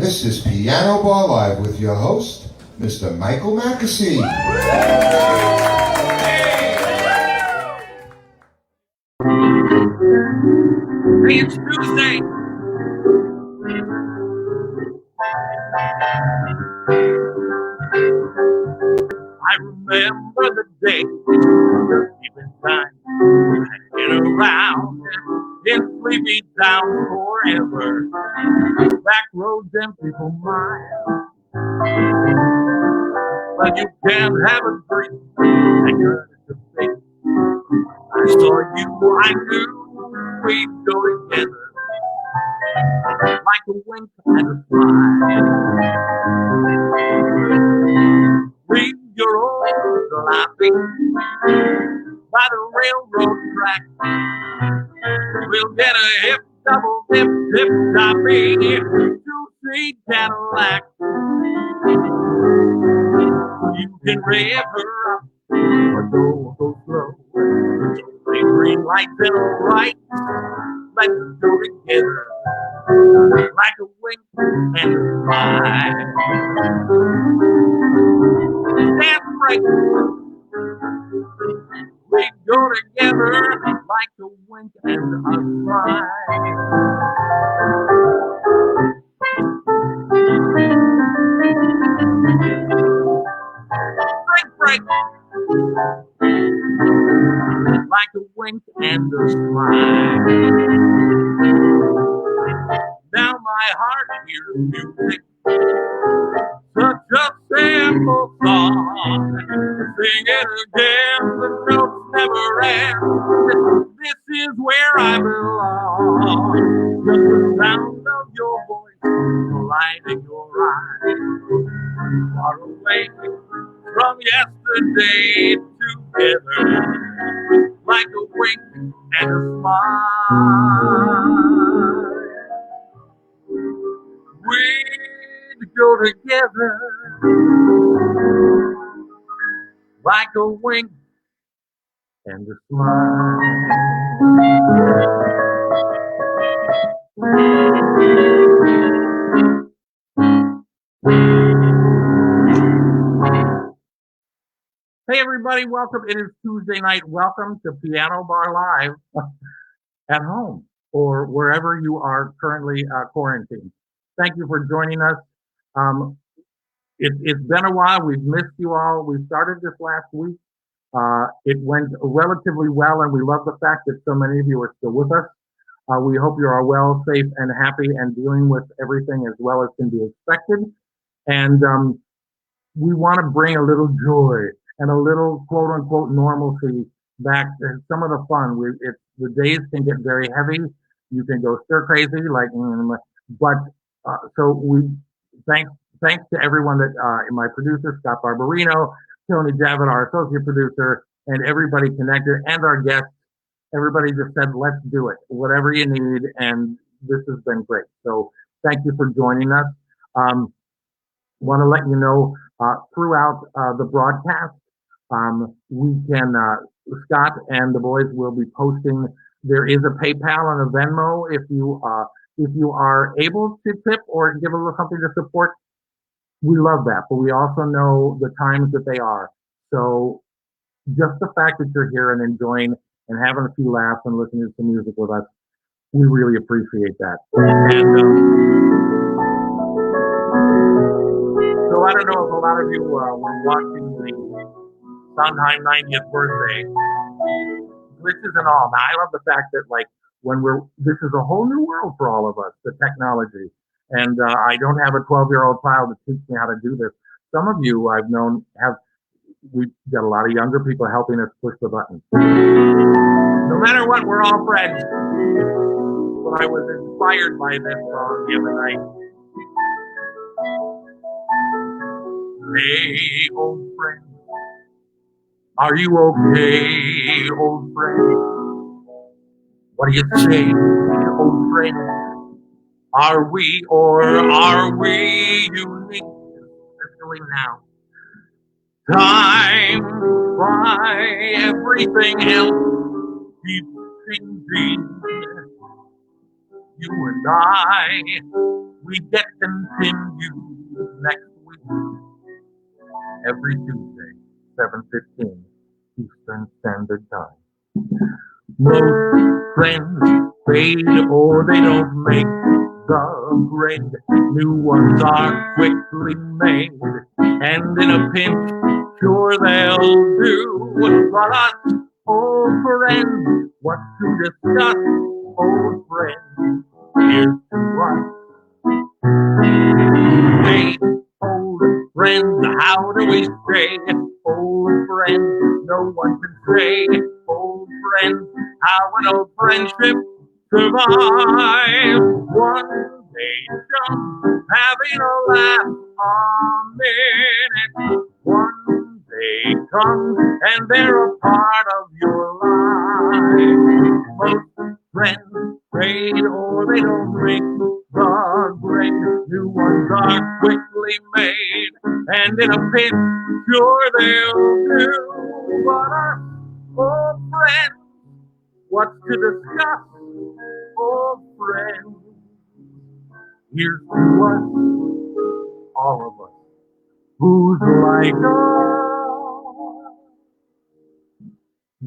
This is Piano Bar Live with your host, Mr. Michael McAssey. Hey, it's Tuesday. I remember the day, even time, hanging around in sleepy town forever. Back roads empty for miles, but you can't have a dream and you're to think. I saw you, I knew we'd go together, like a wink and a smile. Leave your old laughing by the railroad track. We'll get a hip, double dip, dip-toppy, two-seat Cadillac. You can rev her up, or go slow. It's only green lights and a right. Let's go together, like a wink and a smile. That's right. We go together like a wink and a smile. Drink break. Like a wink and a smile. Now my heart hears music, such a simple song. Sing it again, the notes never end. This is where I belong. Just the sound of your voice, the light in your eyes. Far away from yesterday, together, like a wink and a smile. We'd go together like a wink and a smile. Hey everybody, welcome. It is Tuesday night. Welcome to Piano Bar Live at home or wherever you are currently quarantined. Thank you for joining us. It's been a while. We've missed you all. We started this last week. It went relatively well, and we love the fact that so many of you are still with us. We hope you are well, safe, and happy, and dealing with everything as well as can be expected. And we want to bring a little joy and a little quote-unquote normalcy back to some of the fun. The days can get very heavy. You can go stir crazy, but so we thanks to everyone that my producer Scott Barbarino, Tony Javit, our associate producer, and everybody connected, and our guests. Everybody just said, let's do it, whatever you need, and this has been great. So thank you for joining us. Want to let you know throughout the broadcast, we can Scott and the boys will be posting. There is a PayPal and a Venmo if you are able to tip or give a little something to support. We love that, but we also know the times that they are. So just the fact that you're here and enjoying and having a few laughs and listening to some music with us, we really appreciate that. And so I don't know if a lot of you were watching the Sondheim 90th birthday, glitches and all. Now I love the fact that this is a whole new world for all of us, the technology. And I don't have a 12-year-old child to teach me how to do this. Some of you I've known we've got a lot of younger people helping us push the button. No matter what, we're all friends. But I was inspired by this song the other night. Hey, old friend, are you okay, old friend? What do you say, old friend? Are we or are we unique? Especially now. Time by everything else keeps changing. You and I, We get continued next week, every Tuesday, 7:15 Eastern Standard Time. Most friends fade or they don't make the grade. New ones are quickly made, and in a pinch, sure they'll do. But us old friends, what to discuss? Old friends, here's to us. Hey, old friends, how do we stay? Old friends, no one can say. Old friends, how an old friendship survive. One day comes, having a laugh a minute. One day comes, and they're a part of your life. Most friends fade or they don't make the grade. New ones are quickly made, and in a pinch, sure they'll do. But us old friends, what's to discuss? Old friends, here's to us, all of us, who's like us.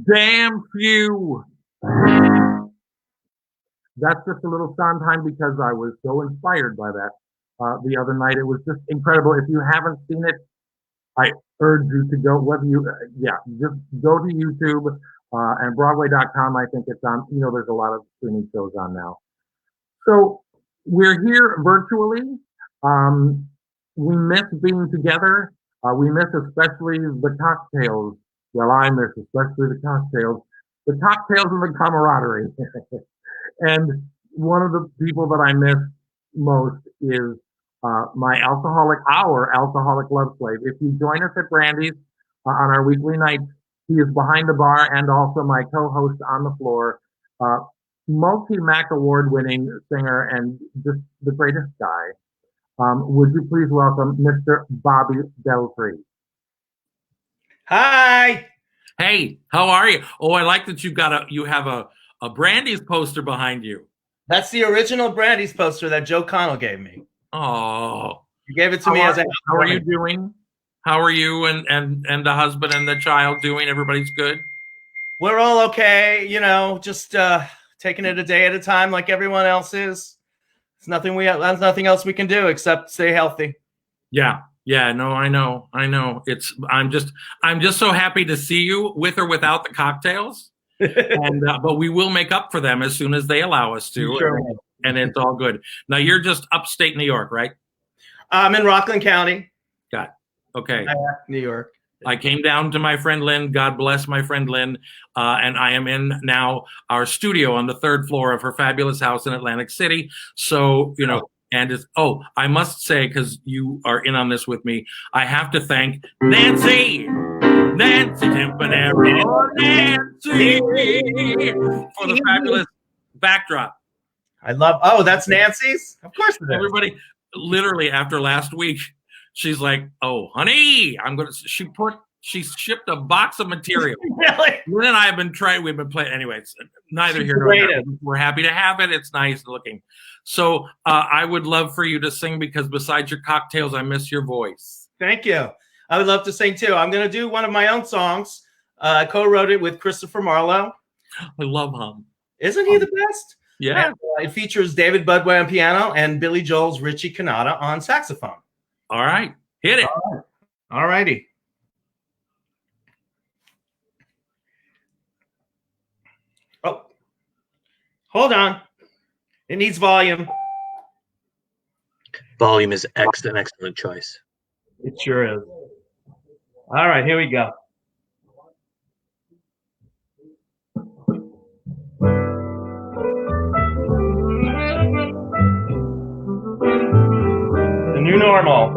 Damn few. That's just a little Sondheim because I was so inspired by that the other night. It was just incredible. If you haven't seen it, I urge you to go. Whether you, just go to YouTube and Broadway.com. I think it's on. There's a lot of streaming shows on now. So we're here virtually. We miss being together. We miss especially the cocktails. Well, I miss especially the cocktails. The cocktails and the camaraderie. And one of the people that I miss most is our alcoholic love slave. If you join us at Brandy's on our weekly nights, he is behind the bar and also my co-host on the floor, multi-MAC award-winning singer and just the greatest guy. Would you please welcome Mr. Bobby Belfry? Hi. Hey, how are you? Oh, I like that you have a Brandy's poster behind you. That's the original Brandy's poster that Joe Connell gave me. Oh, you gave it to me as a. How are you doing? How are you and the husband and the child doing? Everybody's good? We're all okay. Just taking it a day at a time, like everyone else is. There's nothing else we can do except stay healthy. Yeah. No, I know. I'm just so happy to see you with or without the cocktails. But we will make up for them as soon as they allow us to. Sure. And it's all good. Now you're just upstate New York, right? I'm in Rockland County. Got it. Okay. New York. I came down to my friend Lynn. God bless my friend Lynn. And I am in now our studio on the 3rd floor of her fabulous house in Atlantic City. So, I must say, because you are in on this with me, I have to thank Nancy Timpanero, Nancy, for the fabulous backdrop. That's Nancy's? Of course it is. Everybody, literally after last week, she's like, "Oh, honey, she shipped a box of material." Really? Lynn and I have been trying. We've been playing. Anyways, neither here nor there. We're happy to have it. It's nice looking. So I would love for you to sing because besides your cocktails, I miss your voice. Thank you. I would love to sing too. I'm going to do one of my own songs. I co-wrote it with Christopher Marlowe. I love him. Isn't he the best? Yeah. It features David Budway on piano and Billy Joel's Richie Cannata on saxophone. All right. Hit it. All righty. Oh, hold on. It needs volume. Volume is an excellent choice. It sure is. All right, here we go. The new normal.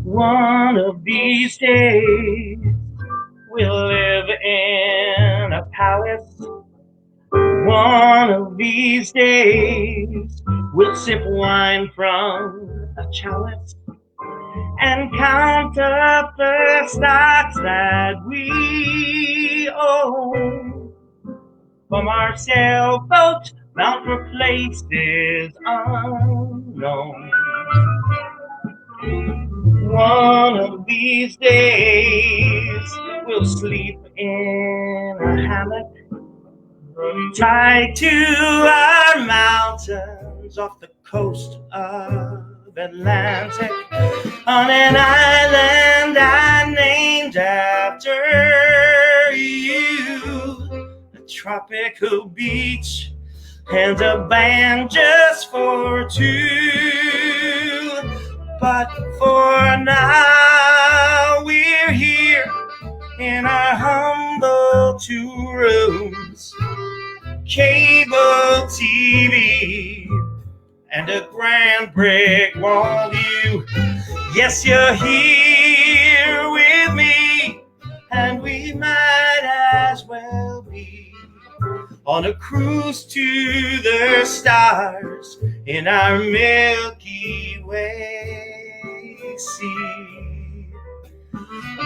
One of these days we'll live in a palace. One of these days we'll sip wine from a chalice and count up the stocks that we home. From our sailboat, mountain places unknown. One of these days, we'll sleep in a hammock, tied to our mountains off the coast of Atlantic, on an island I named after you, a tropical beach and a band just for two. But for now we're here in our humble 2 rooms, cable TV, and a grand brick wall view. Yes, you're here with me, and we might as well be on a cruise to the stars in our Milky Way sea.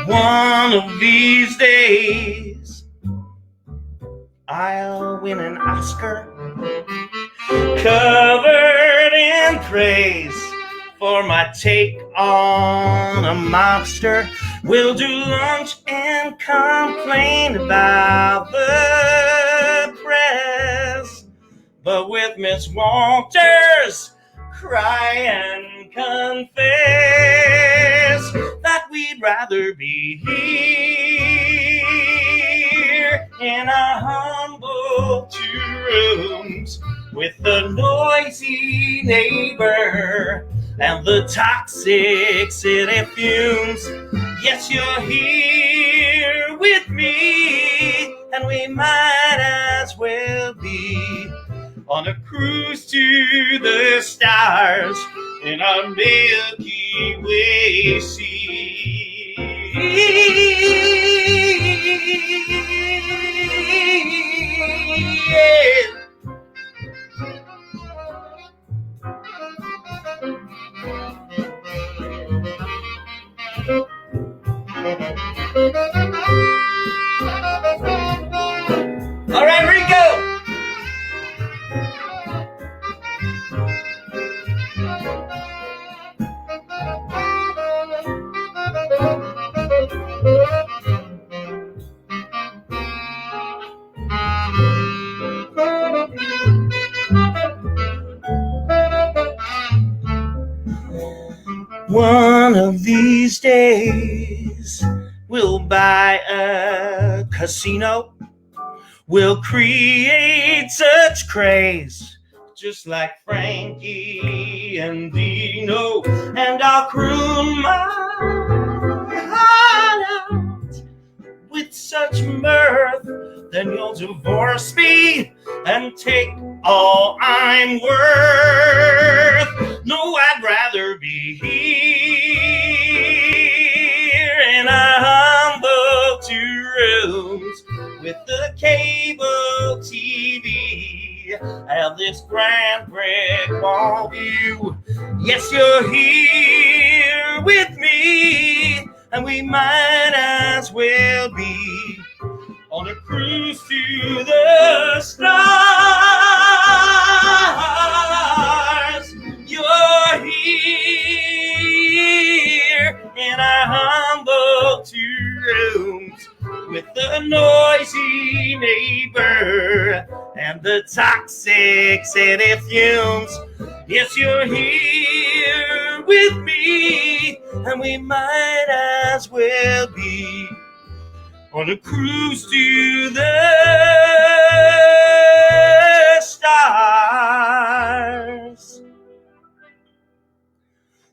One of these days, I'll win an Oscar, covered in praise for my take on a monster. We'll do lunch and complain about the press, but with Miss Walters, cry and confess that we'd rather be here in our humble 2 rooms with the noisy neighbor and the toxic city fumes. Yes, you're here with me, and we might as well be on a cruise to the stars in our Milky Way sea. Yeah. All right, Rico. One of these days, we'll buy a casino. We'll create such craze, just like Frankie and Dino, and I'll croon my heart out with such mirth. Then you'll divorce me and take all I'm worth. No, I'd rather be here in our humble 2 rooms with the cable TV and this grand brick wall view. Yes, you're here with me, and we might as well be on a cruise to the stars. You're here in our humble 2 rooms with the noisy neighbor and the toxic city fumes. Yes, you're here with me, and we might as well be on a cruise to the stars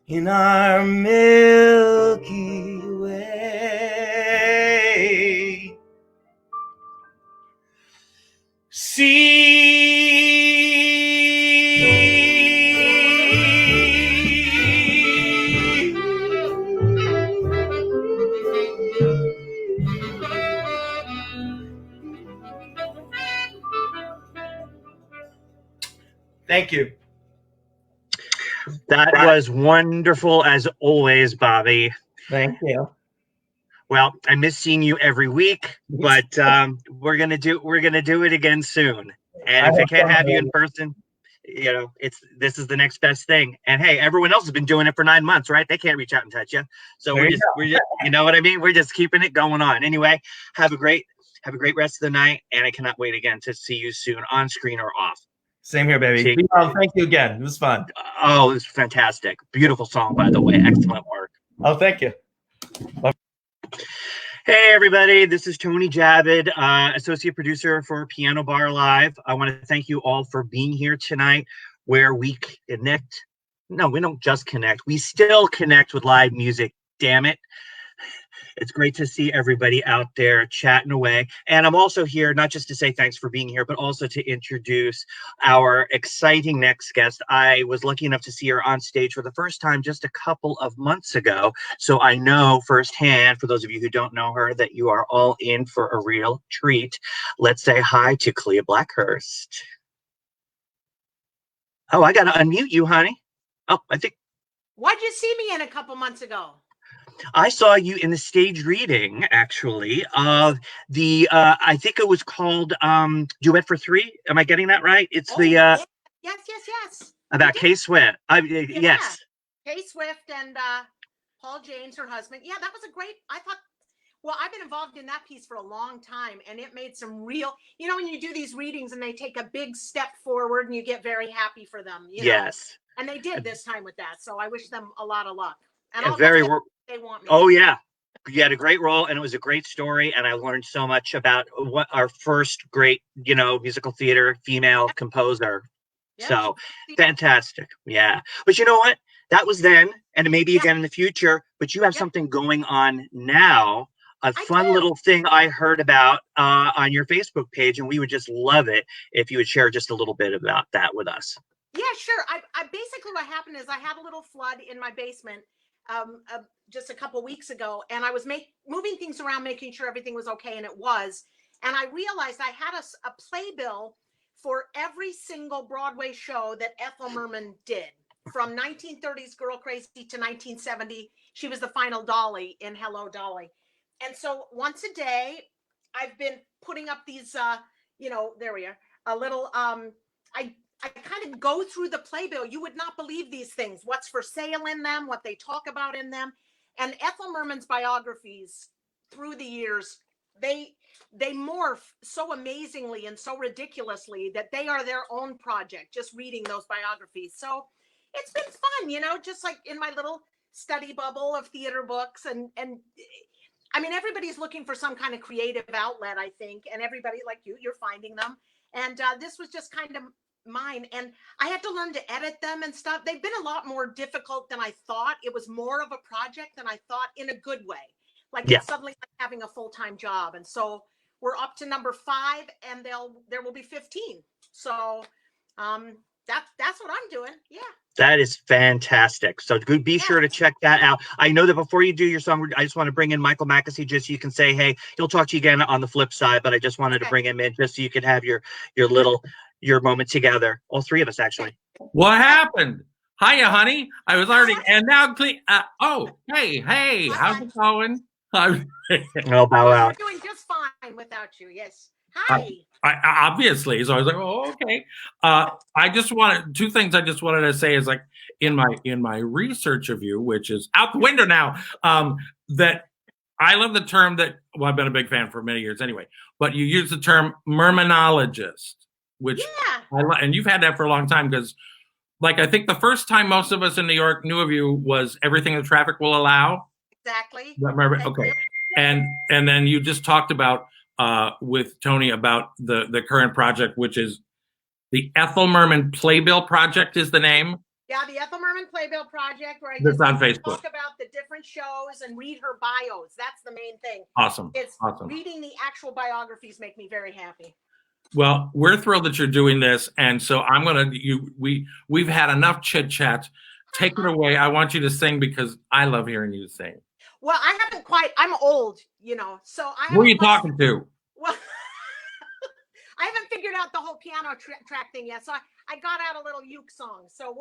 in our Milky Way sea. Thank you. That was wonderful as always, Bobby. Thank you. Well, I miss seeing you every week, but we're gonna do it again soon. And if I can't have you in person, this is the next best thing. And hey, everyone else has been doing it for 9 months, right? They can't reach out and touch you. So we're just, you know what I mean? We're just keeping it going on. Anyway, have a great rest of the night, and I cannot wait again to see you soon, on screen or off. Same here, baby. Thank you again. It was fun. Oh, it was fantastic. Beautiful song, by the way. Excellent work. Oh, thank you. Hey, everybody. This is Tony Javid, associate producer for Piano Bar Live. I want to thank you all for being here tonight, where we connect. No, we don't just connect. We still connect with live music. Damn it. It's great to see everybody out there chatting away. And I'm also here not just to say thanks for being here, but also to introduce our exciting next guest. I was lucky enough to see her on stage for the first time just a couple of months ago. So I know firsthand, for those of you who don't know her, that you are all in for a real treat. Let's say hi to Klea Blackhurst. Oh, I got to unmute you, honey. Oh, I think. Why'd you see me in a couple months ago? I saw you in the stage reading, actually, of the, I think it was called Duet for Three. Am I getting that right? It's yes. About Kay Swift. Yes. Kay Swift and Paul James, her husband. Yeah, that was a great, I've been involved in that piece for a long time, and it made some real, when you do these readings and they take a big step forward and you get very happy for them. Yes. And they did this time with that. So I wish them a lot of luck. And they want me. Oh, yeah. You had a great role, and it was a great story, and I learned so much about what our first great, musical theater female composer. Yeah. So fantastic. Yeah. But you know what? That was then, and maybe again in the future, but you have something going on now, a fun little thing I heard about on your Facebook page, and we would just love it if you would share just a little bit about that with us. Yeah, sure. I basically, what happened is I had a little flood in my basement just a couple weeks ago, and I was moving things around, making sure everything was okay, and it was. And I realized I had a playbill for every single Broadway show that Ethel Merman did, from 1930s Girl Crazy to 1970. She was the final Dolly in Hello, Dolly. And so once a day, I've been putting up these, there we are, a little, I kind of go through the playbill. You would not believe these things, what's for sale in them, what they talk about in them. And Ethel Merman's biographies through the years, they morph so amazingly and so ridiculously that they are their own project, just reading those biographies. So it's been fun, just like in my little study bubble of theater books. And I mean, everybody's looking for some kind of creative outlet, I think. And everybody like you're finding them. And this was just kind of mine, and I had to learn to edit them and stuff. They've been a lot more difficult than I thought. It was more of a project than I thought, in a good way. It's suddenly like having a full-time job. And so we're up to number 5, and there will be 15. So that's what I'm doing. Yeah. That is fantastic. So be sure to check that out. I know that before you do your song, I just want to bring in Michael McAssey, just so you can say, hey, he'll talk to you again on the flip side, but I just wanted to bring him in just so you can have your moment together. All 3 of us, actually. What happened? Hiya, honey. I was already, and now, hey, how's it going? Oh, bow out. We're doing just fine without you. Yes. Hi. I obviously, so I was like, oh, okay. I just wanted 2 things. I just wanted to say is like in my research of you, which is out the window now. That I love the term that. Well, I've been a big fan for many years anyway. But you use the term Mermanologist, which and you've had that for a long time, because, like, I think the first time most of us in New York knew of you was Everything the Traffic Will Allow. Exactly. Okay. And then you just talked about with Tony about the current project, which is the Ethel Merman Playbill Project is the name. Yeah, the Ethel Merman Playbill Project, where I just on Facebook. Talk about the different shows and read her bios. That's the main thing. Awesome. Awesome. Reading the actual biographies make me very happy. Well, we're thrilled that you're doing this, and so we've had enough chit chat. Take it away. I want you to sing, because I love hearing you sing. Well, I'm old, so who are you talking to? Well, I haven't figured out the whole piano track thing yet, so I got out a little uke song. So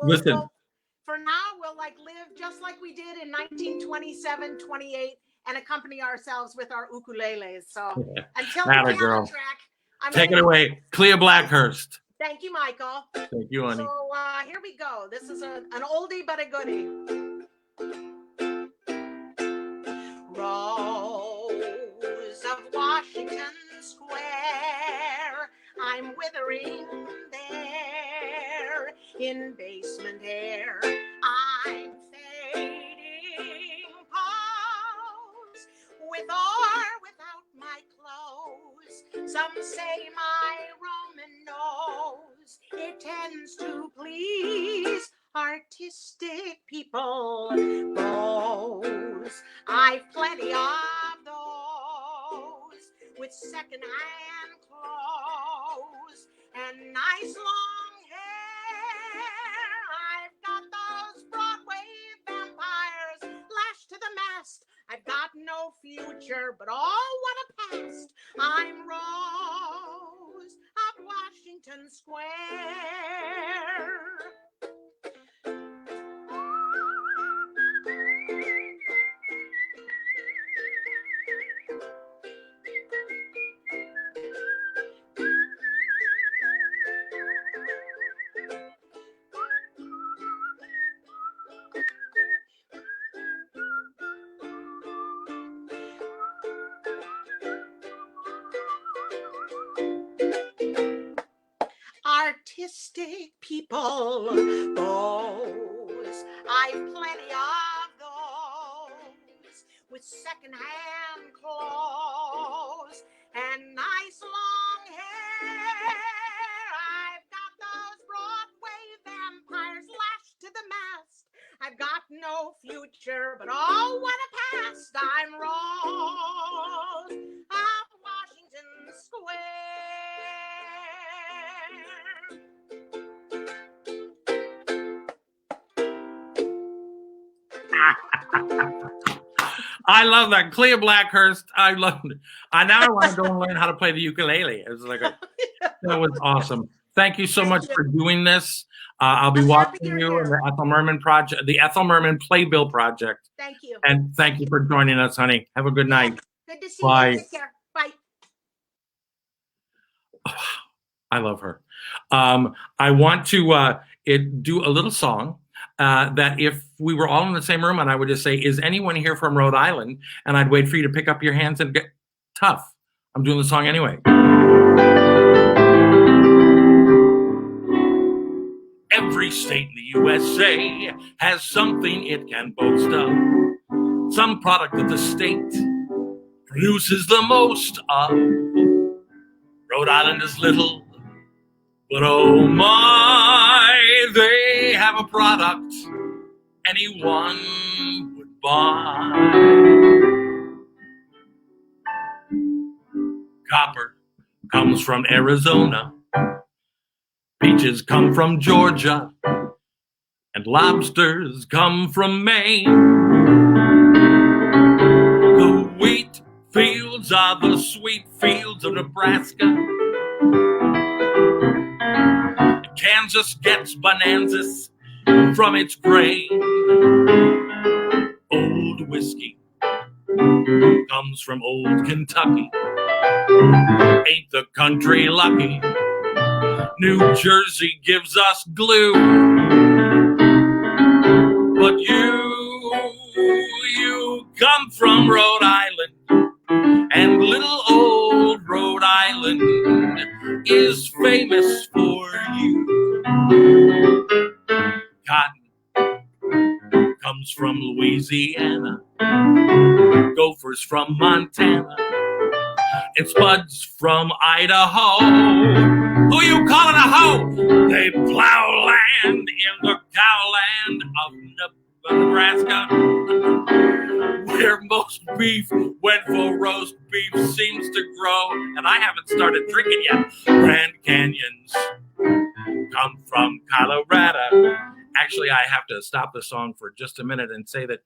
for now, we'll live just like we did in 1927, 28, and accompany ourselves with our ukuleles. So until Atta the girl. piano track, I'm Take it gonna- away, Klea Blackhurst. Thank you, Michael. Thank you, honey. So here we go. This is an oldie but a goodie. Rose of Washington Square, I'm withering there in basement air. I'm fading pose with or without my clothes. Some say my Roman nose, it tends to please artistic people. Bows, I've plenty of those with second-hand clothes and nice long hair. I've got those Broadway vampires lashed to the mast. I've got no future, but oh, what a past. I'm Rose of Washington Square. Artistic people, those, I've plenty of those with second-hand clothes and nice long hair. I've got those Broadway vampires lashed to the mast. I've got no future, but oh, what a past. I'm Rose of Washington Square. I love that. Klea Blackhurst. I love it. Now I want to go and learn how to play the ukulele. It was like that was awesome. Thank you so much for doing this. I'll be watching you in the Ethel Merman project, the Ethel Merman Playbill project. Thank you. And thank you for joining us, honey. Have a good night. Good to see Bye. you. Take care. Bye. I love her. I want to do a little song that if we were all in the same room and I would just say, is anyone here from Rhode Island? And I'd wait for you to pick up your hands and get tough. I'm doing the song anyway. Every state in the USA has something it can boast of. Some product that the state produces the most of. Rhode Island is little, but oh my, they have a product anyone would buy. Copper comes from Arizona. Peaches come from Georgia. And lobsters come from Maine. The wheat fields are the sweet fields of Nebraska. Kansas gets bonanzas from its grain. Old whiskey comes from old Kentucky. Ain't the country lucky? New Jersey gives us glue. But you come from Rhode Island, and little old Rhode Island is famous for you. Cotton comes from Louisiana, gophers from Montana, and spuds from Idaho. Who you calling a hoe? They plow land in the cowland of Nebraska, where most beef, when for roast beef, seems to grow. And I haven't started drinking yet. Grand Canyons come from Colorado. Actually, I have to stop the song for just a minute and say that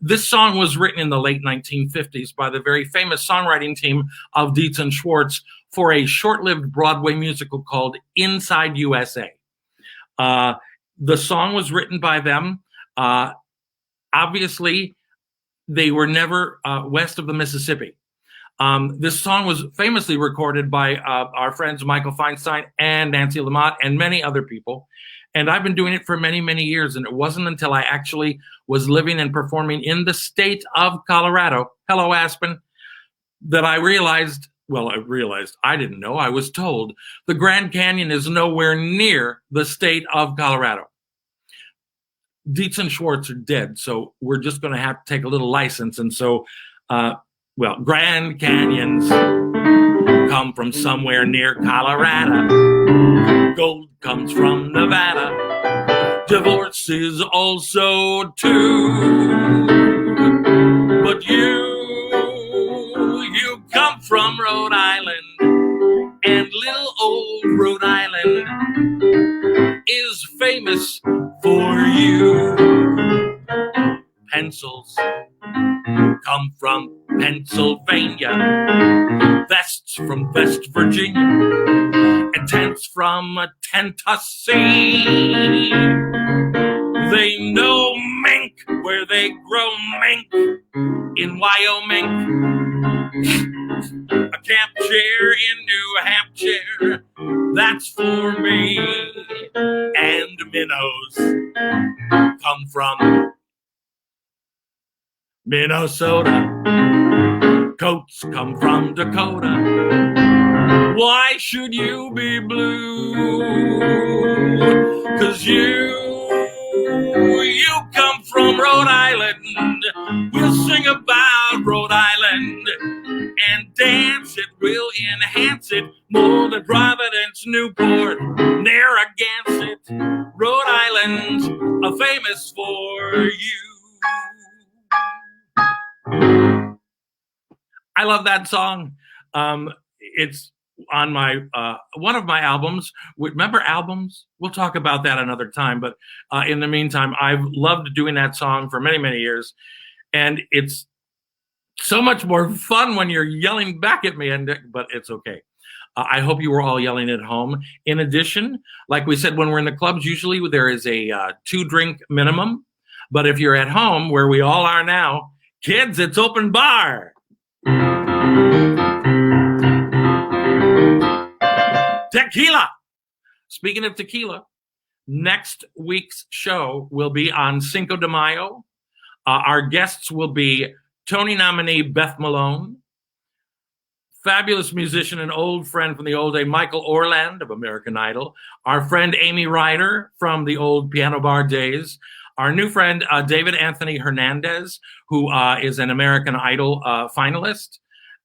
this song was written in the late 1950s by the very famous songwriting team of Dietz and Schwartz for a short-lived Broadway musical called Inside USA. The song was written by them. Obviously, they were never west of the Mississippi. This song was famously recorded by our friends Michael Feinstein and Nancy Lamott and many other people. And I've been doing it for many, many years. And it wasn't until I actually was living and performing in the state of Colorado, hello, Aspen, that I realized, I didn't know, I was told, the Grand Canyon is nowhere near the state of Colorado. Dietz and Schwartz are dead, so we're just going to have to take a little license. And so, Grand Canyons come from somewhere near Colorado. Gold comes from Nevada. Divorce is also too. But you come from Rhode Island, and little old Rhode Island is famous for you. Pencils come from Pennsylvania, vests from West Virginia, and tents from Tennessee. They know mink where they grow mink in Wyoming. A camp chair in New Hampshire, that's for me. And minnows come from Minnesota. Coats come from Dakota. Why should you be blue? 'Cause you come from Rhode Island. We'll sing about Rhode Island and dance it. We'll enhance it more than Providence, Newport, Narragansett. Rhode Island's famous for you. I love that song. It's on my one of my albums. Remember albums? We'll talk about that another time. But in the meantime, I've loved doing that song for many, many years. And it's so much more fun when you're yelling back at me, but it's okay. I hope you were all yelling at home. In addition, like we said, when we're in the clubs, usually there is a 2-drink minimum. But if you're at home, where we all are now, kids, it's open bar. Tequila. Speaking of tequila, next week's show will be on Cinco de Mayo. Our guests will be Tony nominee Beth Malone, fabulous musician and old friend from the old day, Michael Orland of American Idol, our friend Amy Ryder from the old Piano Bar days, our new friend David Anthony Hernandez, who is an American Idol finalist,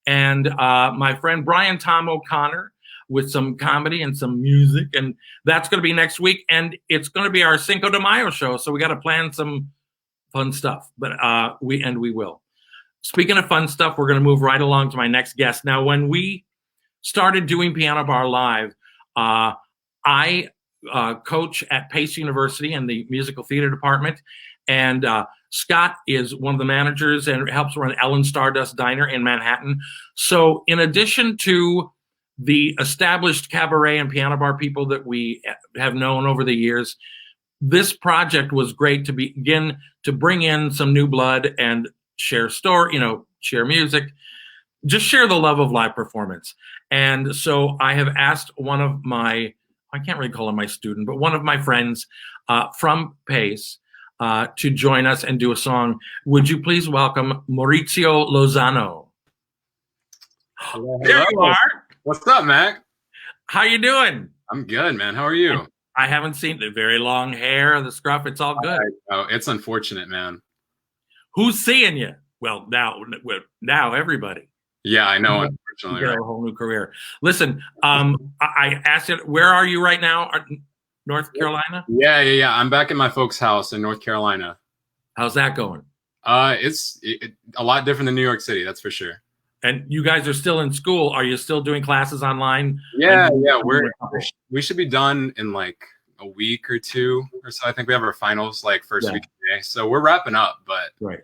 and my friend Brian Tom O'Connor with some comedy and some music, and that's going to be next week, and it's going to be our Cinco de Mayo show, so we got to plan some fun stuff, but we will. Speaking of fun stuff, we're going to move right along to my next guest. Now, when we started doing Piano Bar Live, I coach at Pace University in the musical theater department, and Scott is one of the managers and helps run Ellen Stardust Diner in Manhattan. So in addition to the established cabaret and piano bar people that we have known over the years, this project was great to begin to bring in some new blood and share share music, just share the love of live performance. And so I have asked one of my, I can't really call him my student, but one of my friends from Pace to join us and do a song. Would you please welcome Mauricio Lozano? Hello. There you are. What's up, Mac? How you doing? I'm good, man. How are you? I haven't seen the very long hair, the scruff. It's all good. Oh, it's unfortunate, man. Who's seeing you? Well, now everybody. Yeah, I know. Unfortunately, You right? got a whole new career. Listen, I asked you, where are you right now? North Carolina? Yeah. I'm back at my folks' house in North Carolina. How's that going? It's a lot different than New York City, that's for sure. And you guys are still in school. Are you still doing classes online? Yeah. We should be done in like a week or two or so. I think we have our finals like first week of May. So we're wrapping up, but right.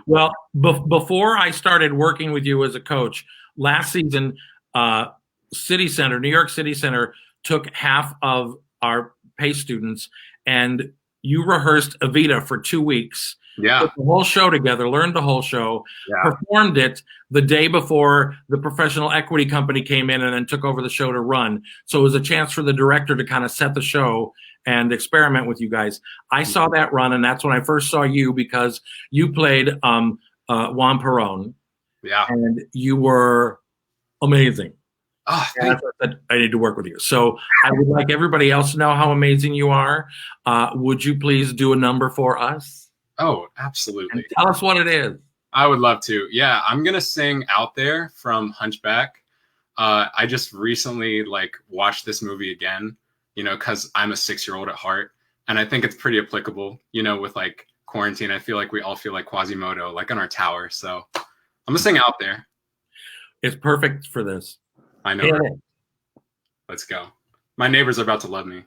Well, before I started working with you as a coach, last season, New York City Center took half of our Pace students, and you rehearsed Evita for 2 weeks Yeah. Put the whole show together, learned the whole show, performed it the day before the professional equity company came in and then took over the show to run. So it was a chance for the director to kind of set the show and experiment with you guys. I saw that run, and that's when I first saw you, because you played Juan Perón. Yeah. And you were amazing. Oh, I need to work with you. So I would like everybody else to know how amazing you are. Would you please do a number for us? Oh, absolutely. And tell us what it is. I would love to. Yeah, I'm gonna sing "Out There" from Hunchback. I just recently watched this movie again, because I'm a 6-year-old at heart, and I think it's pretty applicable, with quarantine. I feel like we all feel like Quasimodo, on our tower. So I'm gonna sing "Out There." It's perfect for this. I know. Right? Let's go. My neighbors are about to love me.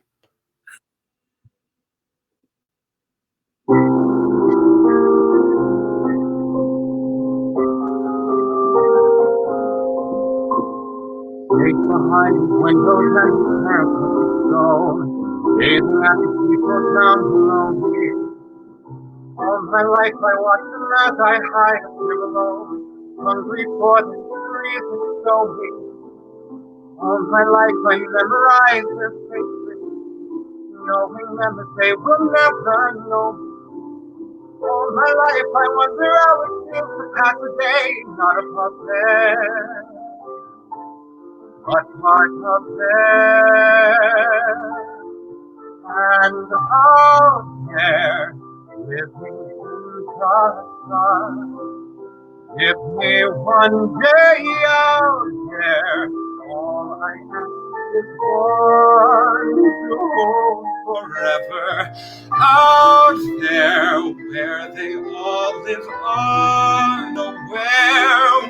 Behind windows and perfect stone, gazing at the people down below me. All my life I watch them as I hide here below, hungry for the trees that show me. All my life I memorize their faces, knowing them that they will never know me. All my life I wonder how it feels to pass a day, not above there, but part of there. And out there, living in the sun, give me one day out there. All I ask is one to hold forever. Out there, where they all live unaware.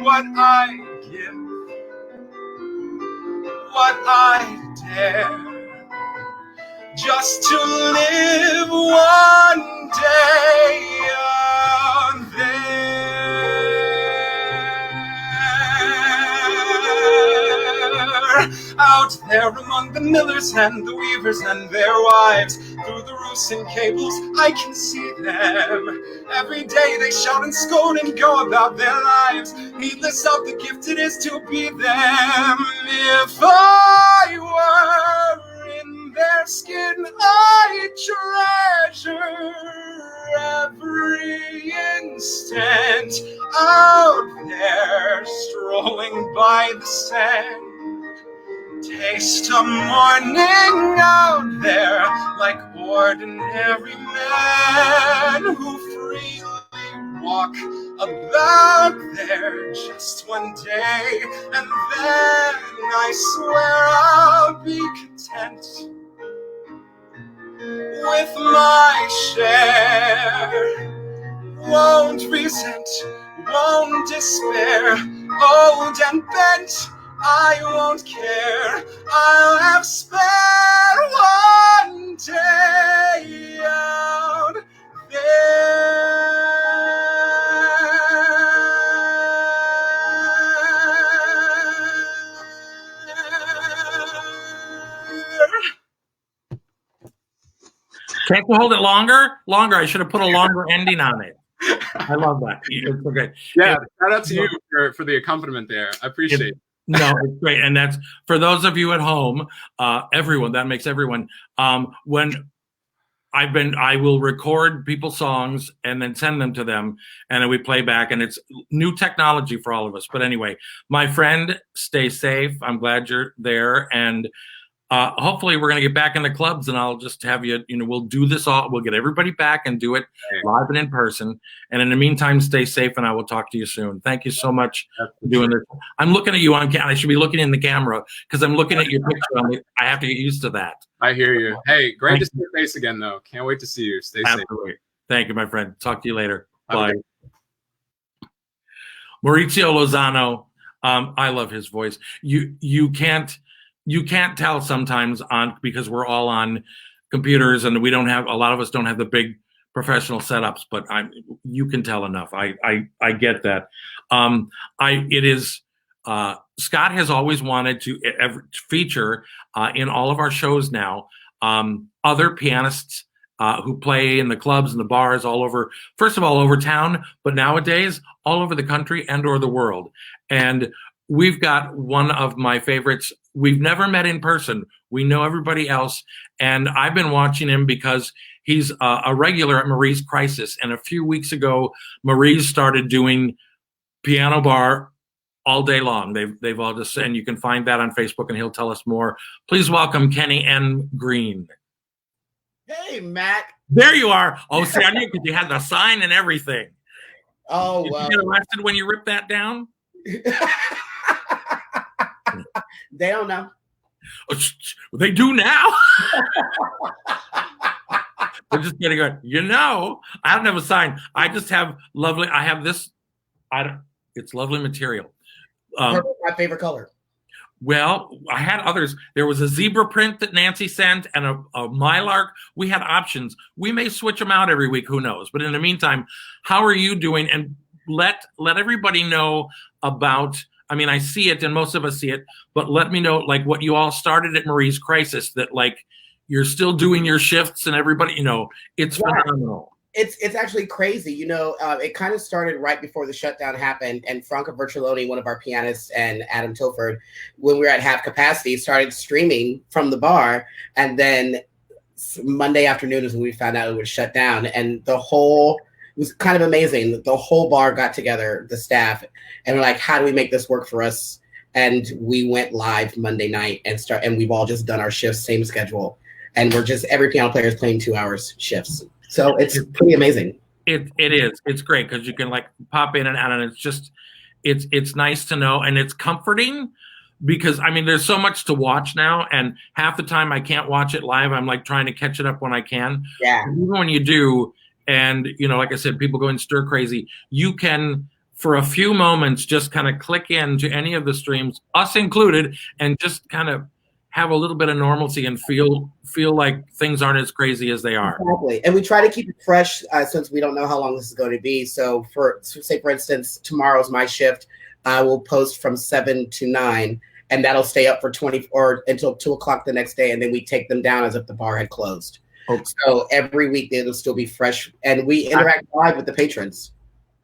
What I give, what I dare, just to live one day out there. Out there among the millers and the weavers and their wives, through the roofs and cables I can see them. Every day they shout and scold and go about their lives, heedless of the gift it is to be them. If I were in their skin, I treasure every instant. Out there, strolling by the sand, taste of morning out there, like ordinary men who freely walk about there just one day, and then I swear I'll be content with my share. Won't resent, won't despair, old and bent, I won't care. I'll have spent one day out there. Can't you hold it longer? Longer. I should have put a longer ending on it. I love that. It's okay. Yeah, shout out to you for the accompaniment there. I appreciate it. No, it's great. And that's for those of you at home, everyone, that makes everyone. When I will record people's songs and then send them to them, and then we play back, and it's new technology for all of us. But anyway, my friend, stay safe. I'm glad you're there. And hopefully we're going to get back in the clubs, and I'll just have you, we'll do this all. We'll get everybody back and do it live and in person. And in the meantime, stay safe, and I will talk to you soon. Thank you so much for doing this. I'm looking at you on camera. I should be looking in the camera because I'm looking at your picture. I have to get used to that. I hear you. Hey, great to see your face again, though. Can't wait to see you. Stay safe. Absolutely. Thank you, my friend. Talk to you later. Bye. Mauricio Lozano. I love his voice. You can't tell sometimes because we're all on computers and we don't have, a lot of us don't have the big professional setups, but you can tell enough. I get that. Scott has always wanted to feature in all of our shows now other pianists who play in the clubs and the bars all over, first of all, over town, but nowadays all over the country and or the world. And we've got one of my favorites. We've never met in person. We know everybody else. And I've been watching him because he's a regular at Marie's Crisis. And a few weeks ago, Marie's started doing Piano Bar all day long. They've all just, and you can find that on Facebook and he'll tell us more. Please welcome Kenney Green. Hey, Mac. There you are. Oh, see, I knew because you had the sign and everything. Oh, Did wow. you get arrested when you ripped that down? They don't know. They do now. We're just getting going. I don't have a sign. I just have lovely. I have this. It's lovely material. Purple's my favorite color. Well, I had others. There was a zebra print that Nancy sent and a mylark. We had options. We may switch them out every week. Who knows? But in the meantime, how are you doing? And let everybody know about. I mean, I see it, and most of us see it. But let me know, like, what you all started at Marie's Crisis. That, like, you're still doing your shifts, and everybody, it's phenomenal. It's actually crazy. It kind of started right before the shutdown happened, and Franca Bertoloni, one of our pianists, and Adam Tilford, when we were at half capacity, started streaming from the bar. And then Monday afternoon is when we found out it was shut down. And it was kind of amazing. The whole bar got together, the staff, and we're like, how do we make this work for us? And we went live Monday night and we've all just done our shifts, same schedule. And every piano player is playing 2 hours shifts. So it's pretty amazing. It is. It's great because you can, like, pop in and out, and it's just, it's nice to know, and it's comforting because, I mean, there's so much to watch now, and half the time I can't watch it live. I'm like trying to catch it up when I can. Yeah. Even when you do, and like I said, people go and stir crazy. You can, for a few moments, just kind of click into any of the streams, us included, and just kind of have a little bit of normalcy and feel like things aren't as crazy as they are. Exactly. And we try to keep it fresh since we don't know how long this is going to be. So for instance, tomorrow's my shift. I will post from 7 to 9, and that'll stay up for 20 or until 2 o'clock the next day. And then we take them down as if the bar had closed. Okay. So every week it'll still be fresh, and we interact live with the patrons.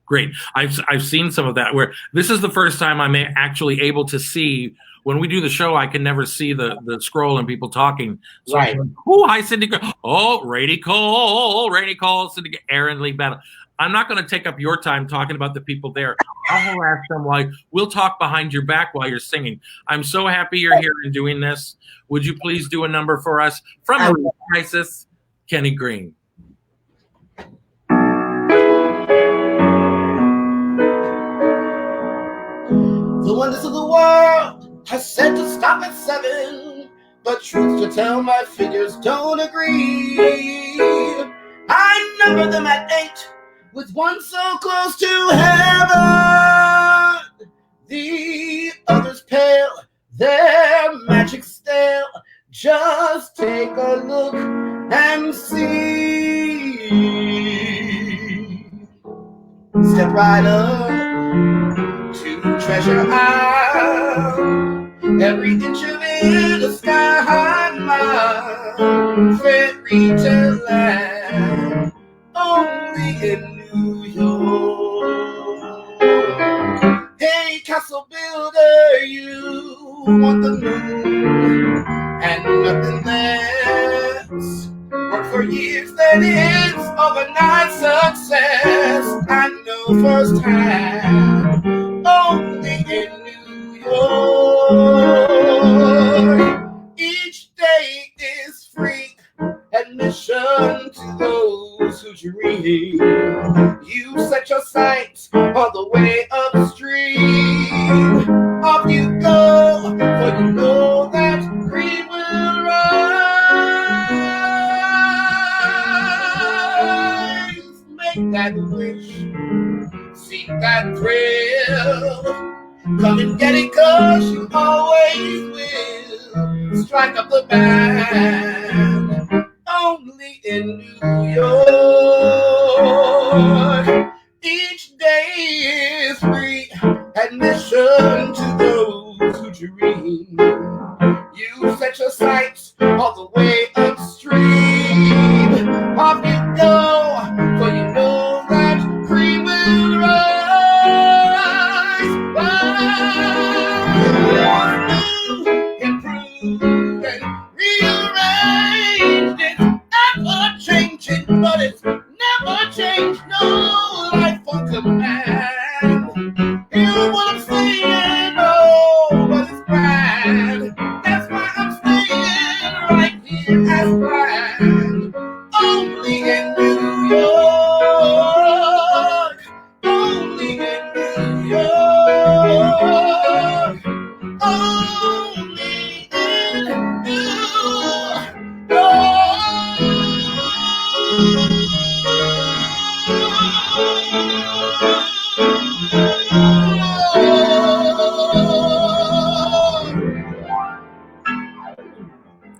Great. I've seen some of that where this is the first time I'm actually able to see. When we do the show, I can never see the scroll and people talking. So right. Oh, hi, Cindy. Oh, Rainy Cole, Cindy, Aaron Lee Battle. I'm not going to take up your time talking about the people there. I'll harass them we'll talk behind your back while you're singing. I'm so happy you're here and doing this. Would you please do a number for us from Marie's Crisis, Kenney Green? The wonders of the world has said to stop at 7, but truth to tell, my figures don't agree. I number them at 8, with one so close to heaven. The others pale, their magic stale. Just take a look and see. Step right up to treasure isle. Every inch of it a sky high mile. Fairy tale land, only in New York. Hey, castle builder, you want the moon and nothing less. Worked for years, then it's overnight success. I know firsthand, only in New York. Each day is free admission to those who dream. You set your sights on the way upstream. Off you go, for you know that green will rise. Make that wish, seek that thrill. Come and get it, 'cause you always will. Strike up the band, only in New York. Each day is free admission to those who dream. You set your sights all the way upstream. Off go, for you know that cream will rise. Improved and rearranged, it's ever changing, but it's never changed. No life on command. Hear what I'm saying? Oh, but it's bad. That's why I'm staying right here as planned. Only in New York. Only in New York. Only in New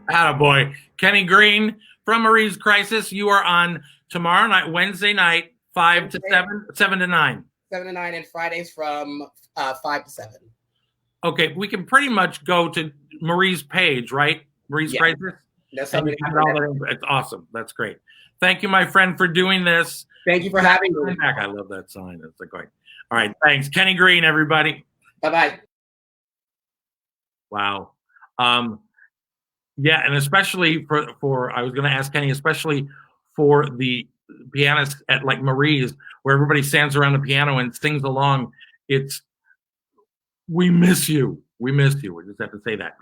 Attaboy. Kenny Green from Marie's Crisis. You are on tomorrow night, Wednesday night, 5 to 7, 7 to 9. 7 to 9, and Fridays from 5 to 7. Okay, we can pretty much go to Marie's page, right? Marie's Yeah. Crisis? That's And you something. have all that. It's awesome. That's great. Thank you, my friend, for doing this. Thank you for having me. Back. I love that sign. It's like great. All right, thanks. Kenny Green, everybody. Bye-bye. Wow. Yeah, and especially for I was going to ask Kenny, especially for the pianists at like Marie's, where everybody stands around the piano and sings along. We miss you. We miss you. We just have to say that.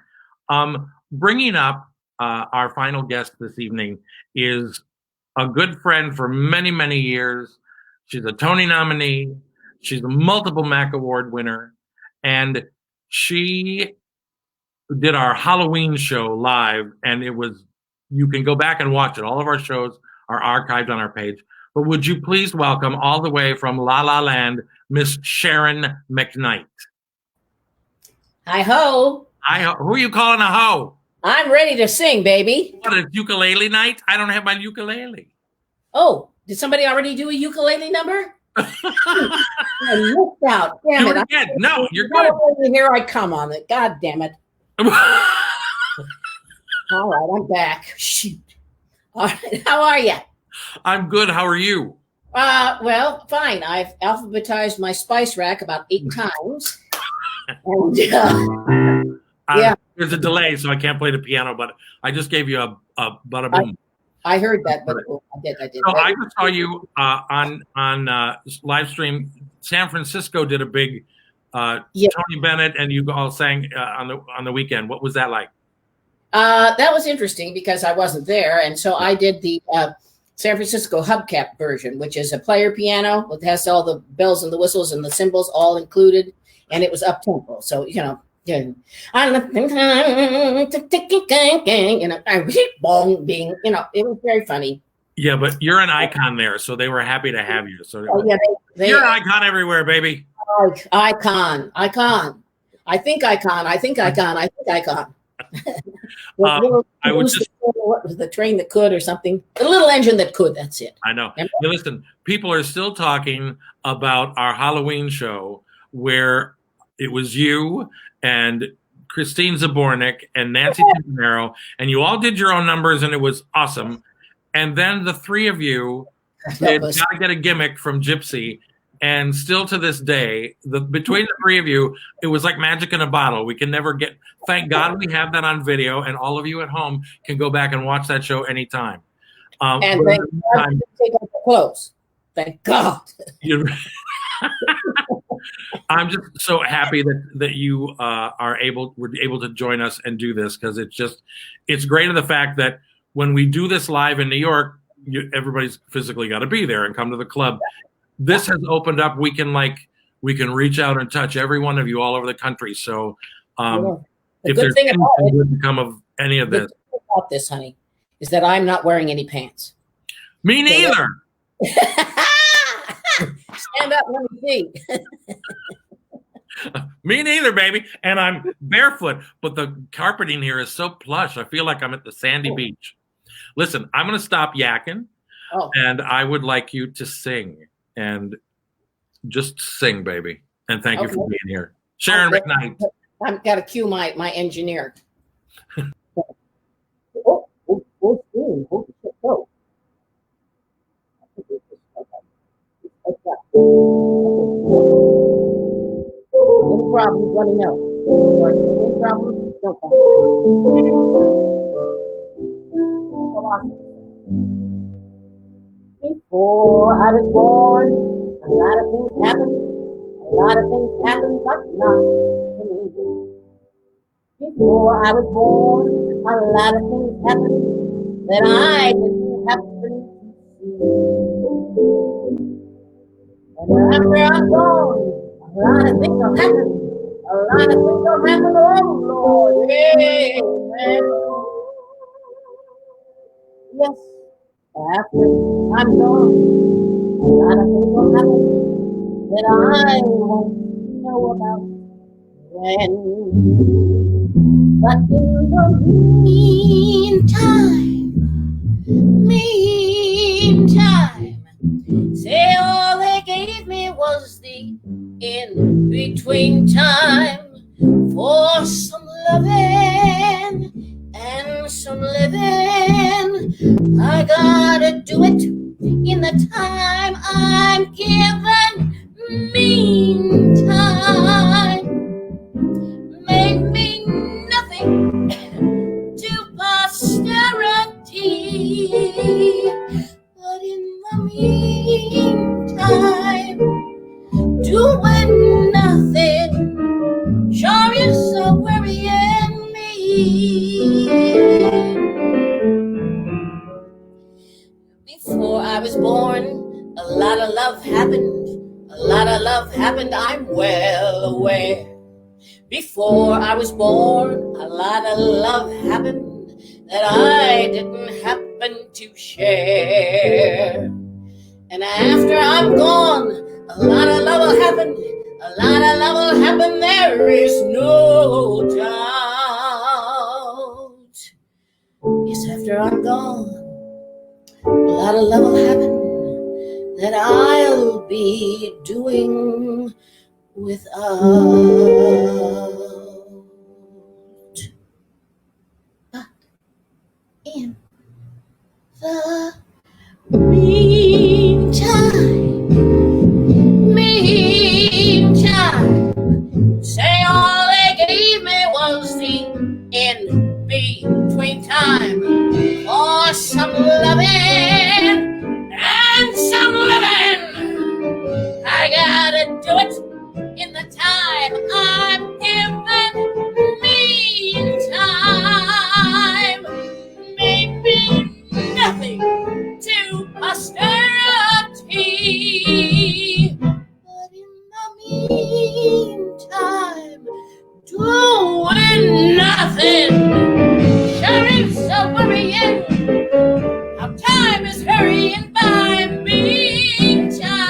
Bringing up our final guest this evening is a good friend for many, many years. She's a Tony nominee. She's a multiple Mac Award winner. And she did our Halloween show live, and you can go back and watch it. All of our shows are archived on our page. But would you please welcome all the way from La La Land, Miss Sharon McNight. Hi ho. Who are you calling a hoe? I'm ready to sing, baby. What, it's ukulele night? I don't have my ukulele. Oh, did somebody already do a ukulele number? I missed out. Damn Do it. it again. No, you're good. Here I come on it. God damn it. All right, I'm back. Shoot. All right, how are you? I'm good. How are you? Well, fine. I've alphabetized my spice rack about 8 times. And, yeah. There's a delay, so I can't play the piano, but I just gave you a bada boom. I heard that, but I did. So I just saw you on live stream. San Francisco did a big Tony Bennett, and you all sang on the weekend. What was that like? That was interesting because I wasn't there, and so I did the San Francisco hubcap version, which is a player piano. It has all the bells and the whistles and the cymbals all included, and it was up tempo. So it was very funny. Yeah, but you're an icon there, so they were happy to have you. So you're an icon everywhere, baby. Icon. I think icon. I would just. What was the train that could or something? The little engine that could. That's it. I know. Hey, listen, people are still talking about our Halloween show where it was you and Christine Zabornik and Nancy Timonero, and you all did your own numbers, and it was awesome. And then the three of you did Gotta Get a Gimmick from Gypsy, and still to this day, between the three of you, it was like magic in a bottle. We can never get. Thank God we have that on video, and all of you at home can go back and watch that show anytime. And thank God you take off the clothes. Thank God. I'm just so happy that you were able to join us and do this, because it's great in the fact that when we do this live in New York, everybody's physically got to be there and come to the club. This has opened up. We can reach out and touch every one of you all over the country. So if there's anything good to come of any of this, about this, honey, is that I'm not wearing any pants. Me neither. Stand up, let me see. Me neither, baby. And I'm barefoot, but the carpeting here is so plush. I feel like I'm at the sandy beach. Listen, I'm going to stop yakking, and I would like you to sing. And just sing, baby. And thank you for being here. Sharon McNight. I've got to cue my engineer. Any problems, let me know. Any problems, don't come. Before I was born, a lot of things happened. A lot of things happened, but not to me. Before I was born, a lot of things happened that I didn't happen to see. And after I'm gone, a lot of things will happen. A lot of things will happen, oh Lord, amen. Yes, after I'm gone, a lot of things will happen that I won't know about then. But in the meantime, say all they gave me was the in-between time for some loving and some living. I gotta do it in the time I'm given. Meantime, make me nothing to posterity. But in the meantime, doing nothing sure is so worrying me. Before I was born, a lot of love happened. A lot of love happened, I'm well aware. Before I was born, a lot of love happened that I didn't happen to share. And after I'm gone, a lot of love will happen. A lot of love will happen, there is no doubt. Yes, after I'm gone, a lot of love will happen that I'll be doing without. But in the meantime, say all they gave me was the in-between time for some loving and some living. I gotta do it in the time I'm given. Meantime, maybe nothing to posterity. But in the meantime, doing nothing sure is so worrying. How time is hurrying by. Meantime,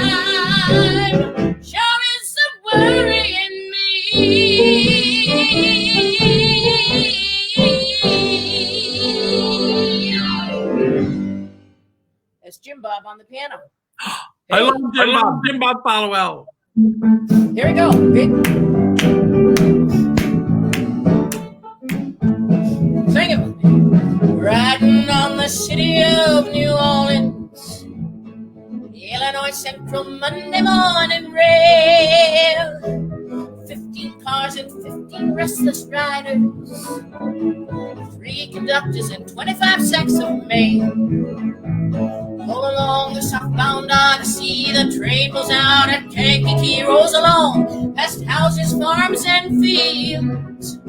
sure is so worrying me. That's Jim Bob on the piano. I love Jim Bob. Jim Bob Followell. Here we go. Sing it. Riding on the city of New Orleans, Illinois Central Monday morning rail. 15 cars and 15 restless riders, 3 conductors and 25 sacks of mail. All along the southbound Odyssey, the train pulls out at Kankakee, rolls along past houses, farms, and fields,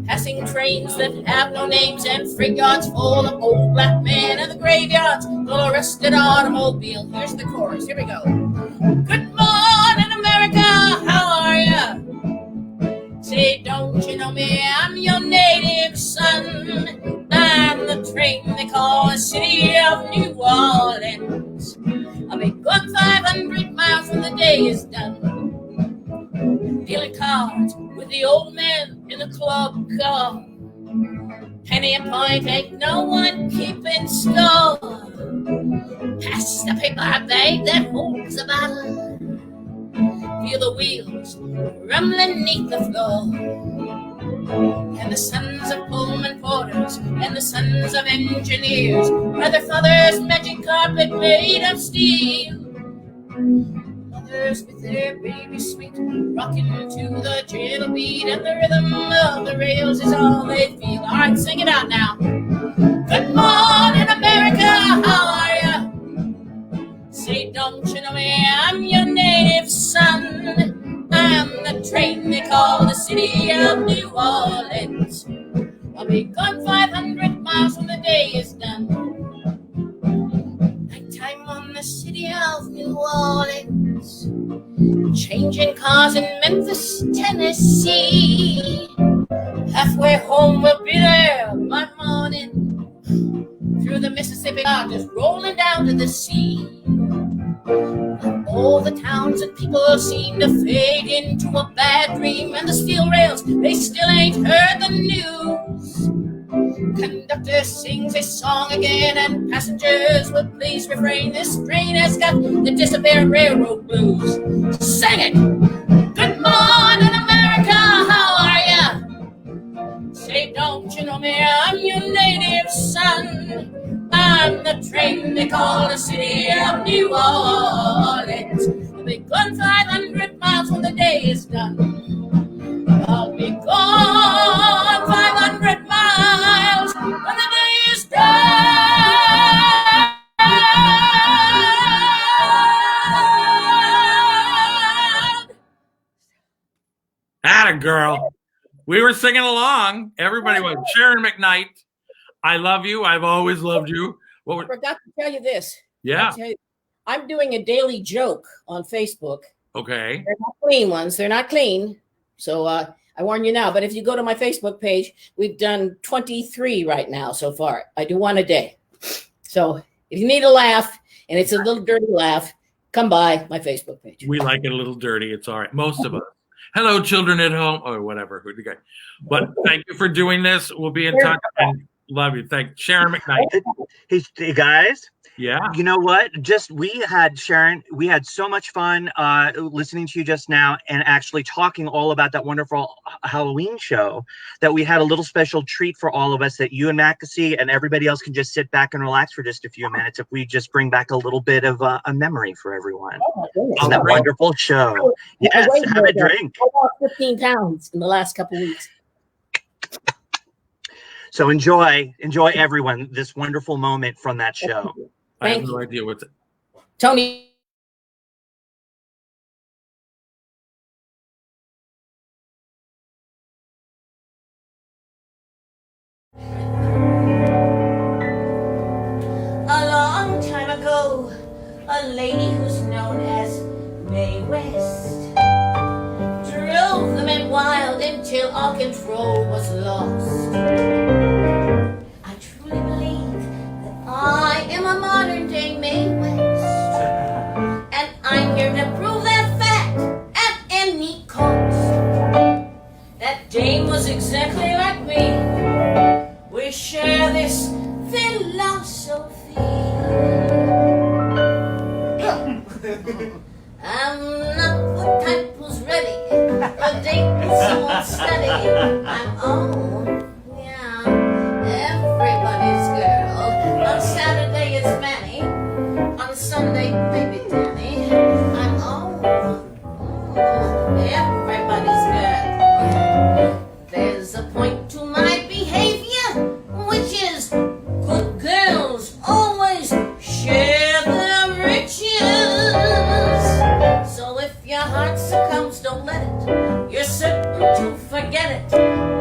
passing trains that have no names and freight yards full of old black men, and the graveyards full of rusted automobile. Here's the chorus. Here we go. Good morning, America. How are ya? Say, don't you know me? I'm your native son. I'm the train they call the city of New Orleans. I'll be going 500 miles when the day is done, dealing cards with the old men in the club car. Penny a point, ain't no one keeping score. Pass the paper bag that holds the bottle. Feel the wheels rumbling neath the floor. And the sons of Pullman porters and the sons of engineers are their father's magic carpet made of steel. Mothers with their babies sweet, rocking to the gentle beat, and the rhythm of the rails is all they feel. All right, sing it out now. Good morning, America, how are ya? Say, don't you know me? I'm your native son. I'm the train they call the city of New Orleans. I'll be gone 500 miles when the day is done. Nighttime on the city of New Orleans. Changing cars in Memphis, Tennessee. Halfway home we'll be there by morning. Through the Mississippi, just rolling down to the sea. All the towns and people seem to fade into a bad dream, and the steel rails, they still ain't heard the news. Conductor sings a song again, and passengers will please refrain. This train has got the disappearing railroad blues. Sing it! Good morning, America, how are ya? Say, don't you know me? I'm your native son. I'm the train they call the city of New Orleans. I'll be gone 500 miles when the day is done. I'll be gone 500 miles when the day is done. Atta girl. We were singing along. Everybody was. Sharon McNight, I love you. I've always loved you. I forgot to tell you this. Yeah. I'm doing a daily joke on Facebook. Okay. They're not clean ones. They're not clean. So I warn you now. But if you go to my Facebook page, we've done 23 right now so far. I do one a day. So if you need a laugh, and it's a little dirty laugh, come by my Facebook page. We like it a little dirty. It's all right. Most of us. Hello, children at home, or whatever. But thank you for doing this. We'll be in touch. And love you. Thank you. Sharon McKnight. Hey, guys. Yeah. You know what? We had so much fun listening to you just now and actually talking all about that wonderful Halloween show that we had a little special treat for all of us that you and McAssey and everybody else can just sit back and relax for just a few minutes if we just bring back a little bit of a memory for everyone. Oh, that wonderful show. Yes, have a drink. I lost 15 pounds in the last couple weeks. So enjoy everyone this wonderful moment from that show. I have no idea what's it. Tony. A long time ago, a lady who's known as Mae West drove the men wild until all control was lost. I truly believe that I am a modern day Mae West, and I'm here to prove that fact at any cost. That dame was exactly like me. We share this philosophy. I'm not the type who's ready for dating someone steady. I'm everybody's girl. On Saturday it's Manny, on Sunday baby Danny. I'm everybody's girl. There's a point to my behavior, which is good girls always share the riches. So if your heart succumbs, don't let it. You're certain to forget it.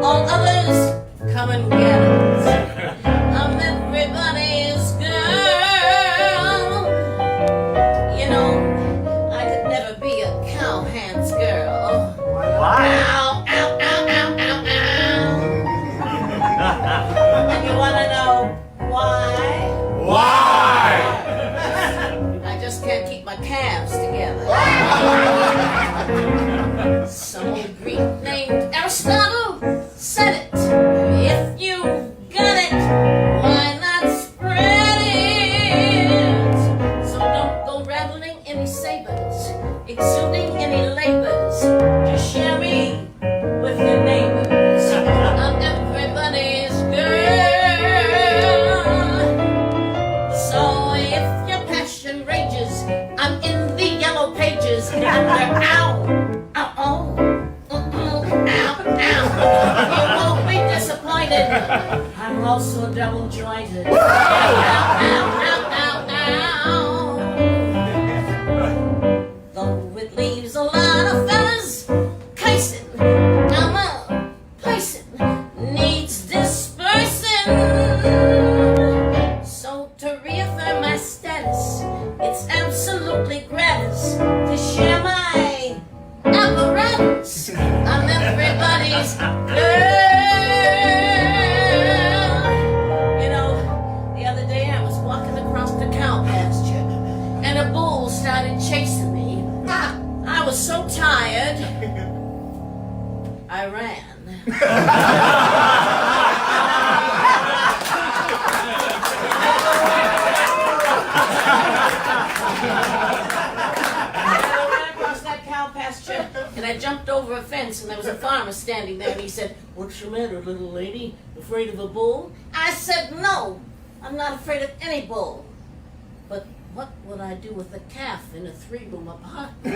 All others come and get it. I'm everybody's girl. You know, I could never be a cowhand's girl. Why? Ow, ow, ow, ow, ow, ow. And you wanna know why? Why? I just can't keep my calves together. Some old Greek named Aristotle said it. If you got it, why not spread it? So don't go rattling any sabers, exuding any labors. Just share me with your neighbors. yellow pages under ow, ow, ow, ow, ow. You won't be disappointed. I'm also double jointed. Ow, ow, ow, ow, ow. Though it leaves a lot of fellas cursing, I'm a person needs dispersing. So to reaffirm my status, it's absolutely gratis to share my apparatus. I'm everybody's girl. You know, the other day I was walking across the cow pasture and a bull started chasing me. I was so tired, I ran. I ran across that cow pasture and I jumped over a fence and there was a farmer standing there and he said, "What's the matter, little lady? Afraid of a bull?" I said, "No, I'm not afraid of any bull. But what would I do with a calf in a 3-room apartment?"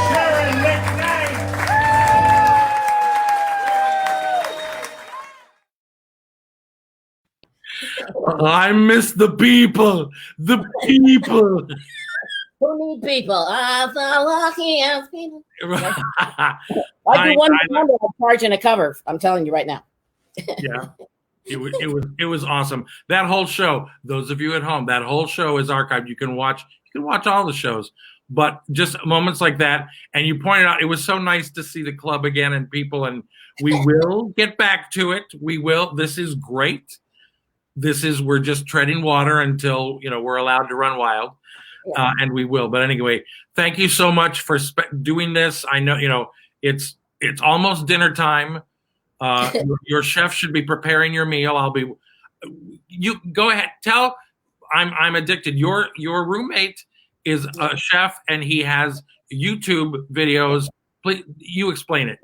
Sharon McNight. I miss the people. The people. Who need people? I'm lucky as people. I I do one number of charge in a cover. I'm telling you right now. Yeah. It was awesome. That whole show, those of you at home, that whole show is archived. You can watch all the shows, but just moments like that. And you pointed out, it was so nice to see the club again and people, and we will get back to it. We will. This is great. We're just treading water until, we're allowed to run wild. And we will. But anyway, thank you so much for doing this. I know, it's almost dinner time. Your chef should be preparing your meal. You go ahead. Tell, I'm addicted. Your roommate is a chef and he has YouTube videos. Please, you explain it.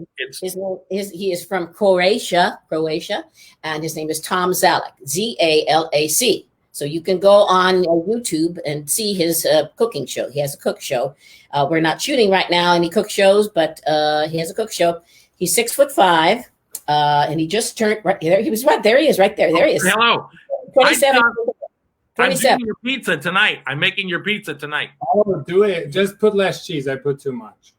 He is from Croatia, and his name is Tom Zalac, Zalac. So you can go on YouTube and see his cooking show. He has a cook show. We're not shooting right now any cook shows, but he has a cook show. He's 6'5", and he just turned right there. He was right there. He is right there. There he is. Hello. 27. I'm doing your pizza tonight. I'm making your pizza tonight. Oh, do it. Just put less cheese. I put too much.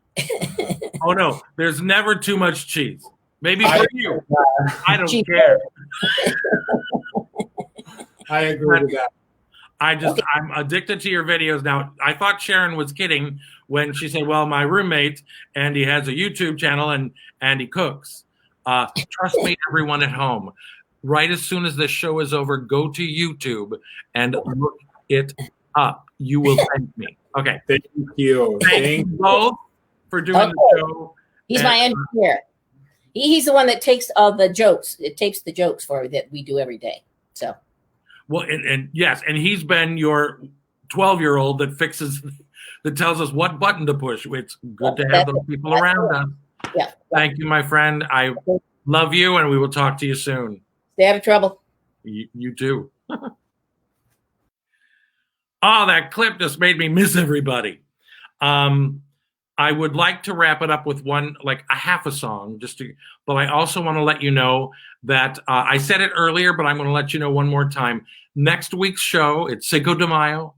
Oh no, there's never too much cheese. Maybe for you. I don't care. I agree with that. I'm addicted to your videos now. I thought Sharon was kidding when she said, "Well, my roommate and he has a YouTube channel and he cooks." Trust me, everyone at home. Right as soon as the show is over, go to YouTube and look it up. You will thank me. Okay. Thank you. Thank you both for doing the show. He's my engineer. He's the one that takes all the jokes. It tapes the jokes that we do every day. So. Well, and yes, and he's been your 12-year-old that tells us what button to push. It's good to have those people around us. Yeah. Thank you, my friend. I love you, and we will talk to you soon. Stay out of trouble. You too. Oh, that clip just made me miss everybody. I would like to wrap it up with a half a song, but I also want to let you know that I said it earlier, but I'm going to let you know one more time. Next week's show, it's Cinco de Mayo.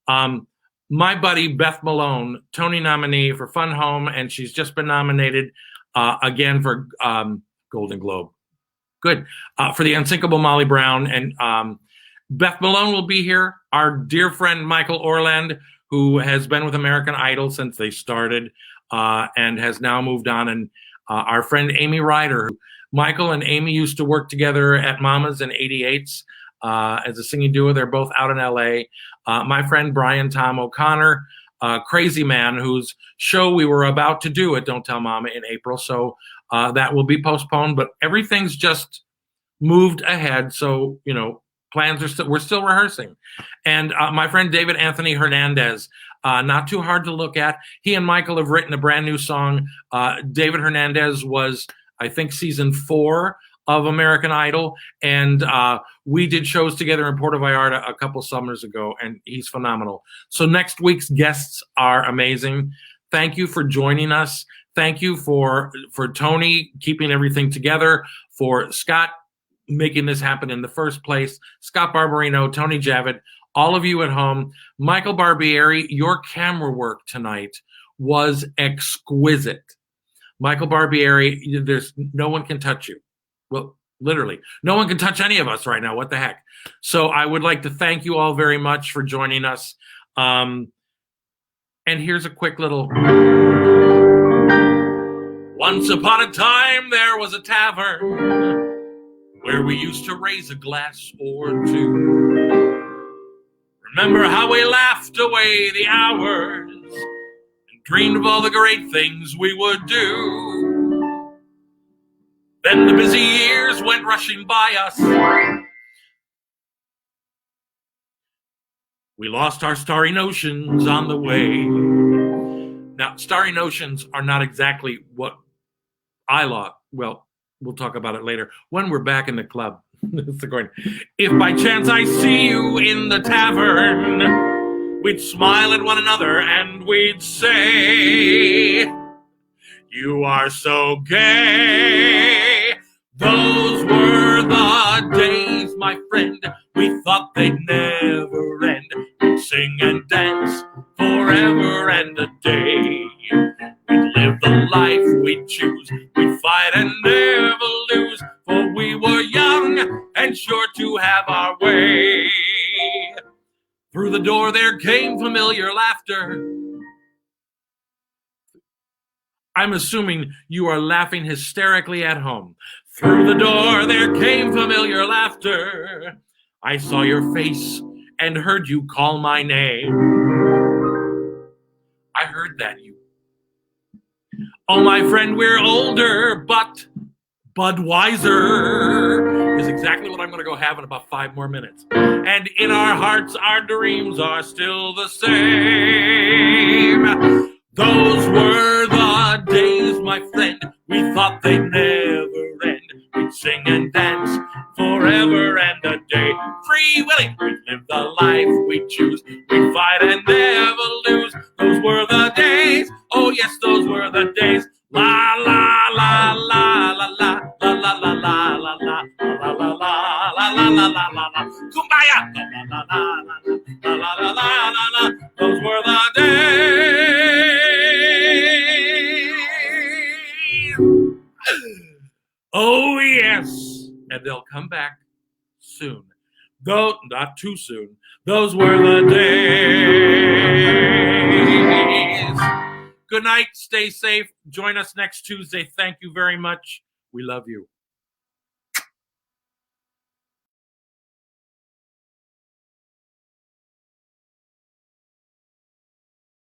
My buddy Beth Malone, Tony nominee for Fun Home, and she's just been nominated again for Golden Globe. Good. For the Unsinkable Molly Brown. And Beth Malone will be here. Our dear friend Michael Orland, who has been with American Idol since they started and has now moved on. And our friend Amy Ryder. Michael and Amy used to work together at Mama's and 88's as a singing duo. They're both out in L.A. My friend Brian Tom O'Connor, Crazy Man, whose show we were about to do at Don't Tell Mama in April. So that will be postponed, but everything's just moved ahead. So, plans we're still rehearsing. And my friend David Anthony Hernandez, not too hard to look at. He and Michael have written a brand new song. David Hernandez was, I think, season 4 of American Idol, and we did shows together in Puerto Vallarta a couple summers ago, and he's phenomenal. So next week's guests are amazing. Thank you for joining us. Thank you for Tony keeping everything together, for Scott making this happen in the first place, Scott Barberino, Tony Javid, all of you at home. Michael Barbieri, your camera work tonight was exquisite. Michael Barbieri, there's no one can touch you. Well, literally, no one can touch any of us right now. What the heck? So I would like to thank you all very much for joining us. And here's a quick little... Once upon a time, there was a tavern where we used to raise a glass or two. Remember how we laughed away the hours and dreamed of all the great things we would do. Then the busy years went rushing by us. We lost our starry notions on the way. Now, starry notions are not exactly what I lost. Well, we'll talk about it later when we're back in the club. If by chance I see you in the tavern, we'd smile at one another and we'd say, you are so gay. Those were the days, my friend. We thought they'd never end. We'd sing and dance forever and a day. We'd live the life we'd choose. We'd fight and never lose. For we were young and sure to have our way. Through the door there came familiar laughter. I'm assuming you are laughing hysterically at home. Through the door there came familiar laughter. I saw your face and heard you call my name. I heard that you. Oh, my friend, we're older, but Budweiser is exactly what I'm going to go have in about 5 more minutes. And in our hearts, our dreams are still the same. Those were the days, my friend. We thought they'd never end. We'd sing and dance forever and a day. Free Willy, we'd live the life we choose. We'd fight and never lose. Those were the days. Oh yes, those were the days. La la la la la la la la la la la la la la la la la la la. Kumbaya. La la la la la la la la la. Those were the days. Oh yes, and they'll come back soon. Though not too soon. Those were the days. Good night. Stay safe. Join us next Tuesday. Thank you very much. We love you.